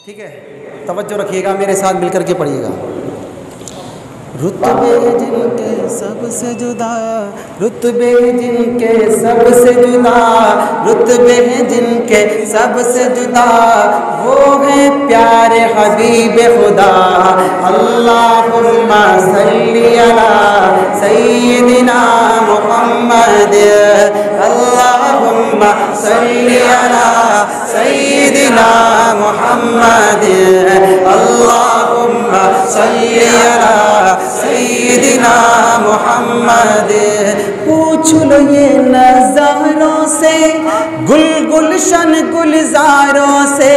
ٹھیک ہے، توجہ رکھیے گا، میرے ساتھ مل کر کے پڑھیے گا۔ رتبے جن کے سب سے جدا، رتبے جن کے سب سے جدا، رتبے جن کے سب سے جدا، وہ ہیں پیارے حبیب خدا۔ اللہم صلی علی سیدنا محمد، اللہم صلی علی سیدنا محمد، اللہم صلی علی سیدنا محمد۔ پوچھ لو یہ نظاروں سے، گل گلشن گلزاروں سے،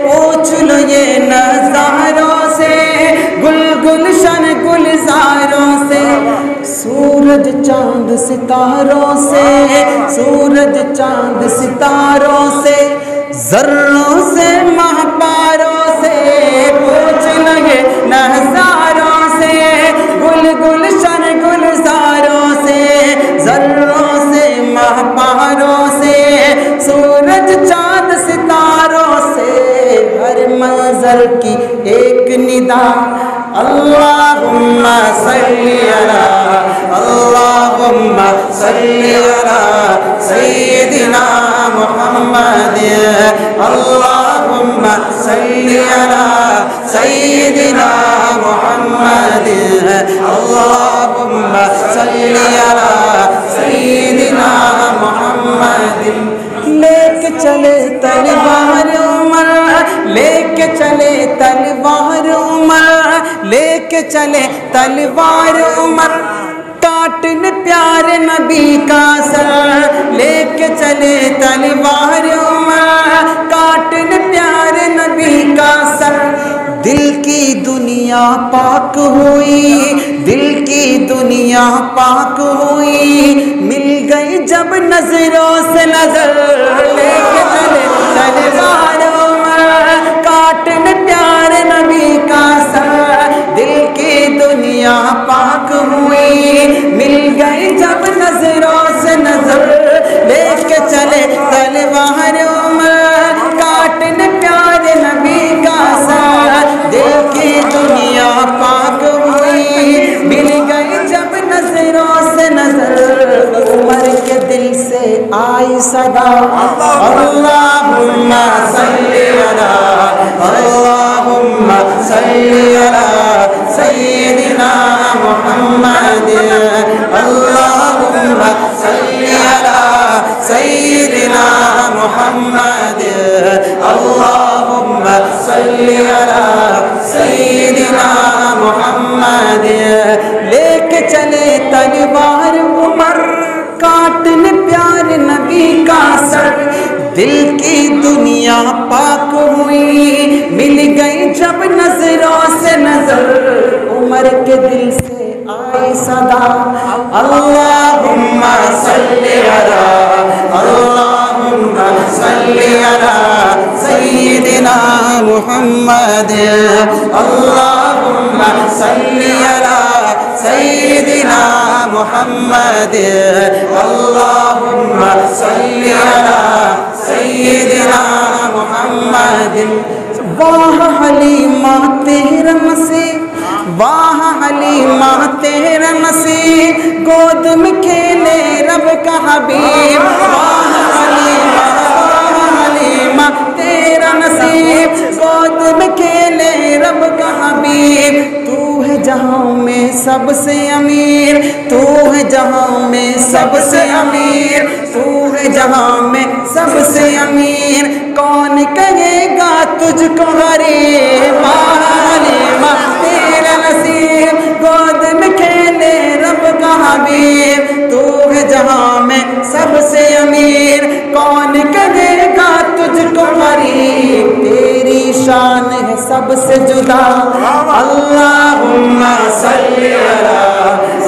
پوچھ لو یہ نظاروں سے، گل گلشن گلزاروں سے، سورج چاند ستاروں سے، سورج چاند ستاروں سے، ذروں سے مہپاروں سے، پوچھ لو یہ نظاروں سے، گل گلشن گلزاروں سے، ذروں سے مہپاروں سے، سورج چاند ستاروں سے، ہر منظر کی ایک ندا، اللہم صلی علی، اللہم صلی علی سیدنا محمد، اللہم صلی علی سیدنا محمد، اللہم صلی علی سیدنا محمد۔ لے کے چلے تلوار عمر، لے کے چلے تلوار عمر، لے کے چلے تلوار عمر، کاٹن پیارے نبی کا سر، لے کے چلے تلوار عمر، کاٹن پیارے نبی کا سر۔ دل کی دنیا پاک ہوئی، دل کی دنیا پاک ہوئی، مل گئی جب نظروں سے نظر، لے کے چلے تلوار عمر، کاٹن پیارے نبی کا سر۔ دل کی دنیا پاک ہوئی، مل گئی جب نظروں سے نظر، لے کے چلے تلوار عمر، کاٹن پیارے نبی کا سر۔ دل کی دنیا پاک ہوئی، مل گئی جب نظروں سے نظر، عمر کے دل سے آئی صدا، اللہم صلی علی، اللہم صلی علی سیدنا محمد، اللہم صلی علی سیدنا محمد، اللہم صلی علی سیدنا محمد۔ لے کے چلے تلوار عمر، کاٹن پیارے نبی کا سر، دل کی دنیا پاک ہوئی، مل گئی جب نظروں سے نظر، عمر کے دل سے آئی صدا، اللہم صلی علی، اللہم صلی علی سیدنا محمد، اللہم صلی علی سیدنا محمد، اللہم صلی علی سیدنا محمد۔ واہ حلیمہ تیرا مسیح، واہ حلیمہ تیرا مسیح، گود میں کھیلے رب کا حبیب، واہ حلیمہ، واہ حلیمہ تیرا نصیب، گود میں کھیلے رب کا حبیب۔ تو ہے جہاں میں سب سے امیر، تو ہے جہاں میں سب سے امیر، تو ہے جہاں میں سب سے امیر، کون کہے گا تجھ کو غریب، واہ حلیمہ تیرا نصیب، گود میں کھیلے رب کا حبیب، تو ہے جہاں میں سب سے امیر، کون کہے گا تجھ کو غریب، تیری شان ہے سب سے جدا، اللہم صلی علی،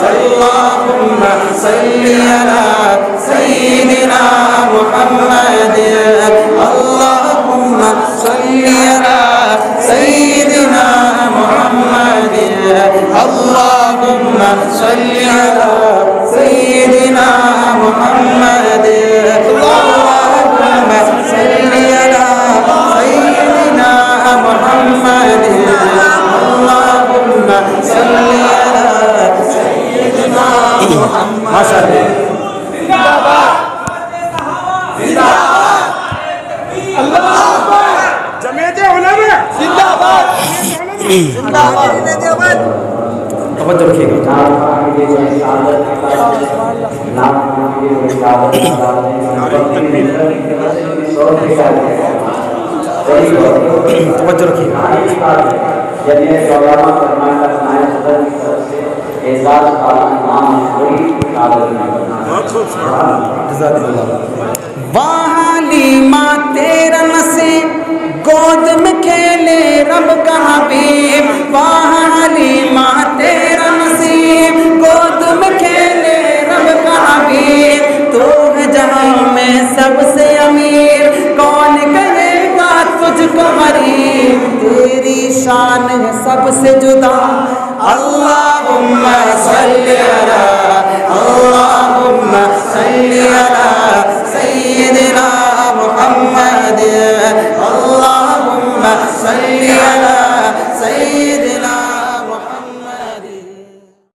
اللہم صلی علی سیدنا محمد، اللہم صلی علی سیدنا محمد، اللہم صلی علی سیدنا محمد، اللہم صلی علی سیدنا محمد۔ توجہ رکھیے گا توجہ رکھیے گا حلیمہ تیرا نصیب گود میں کھیلے رب کا حبیب حلیمہ تیرا نصیب گود میں کھیلے رب کا حبیب تو ہے جہاں میں سب سے امیر کون کہے گا تجھ کو غریب تیری شان ہے سب سے جدا اللہ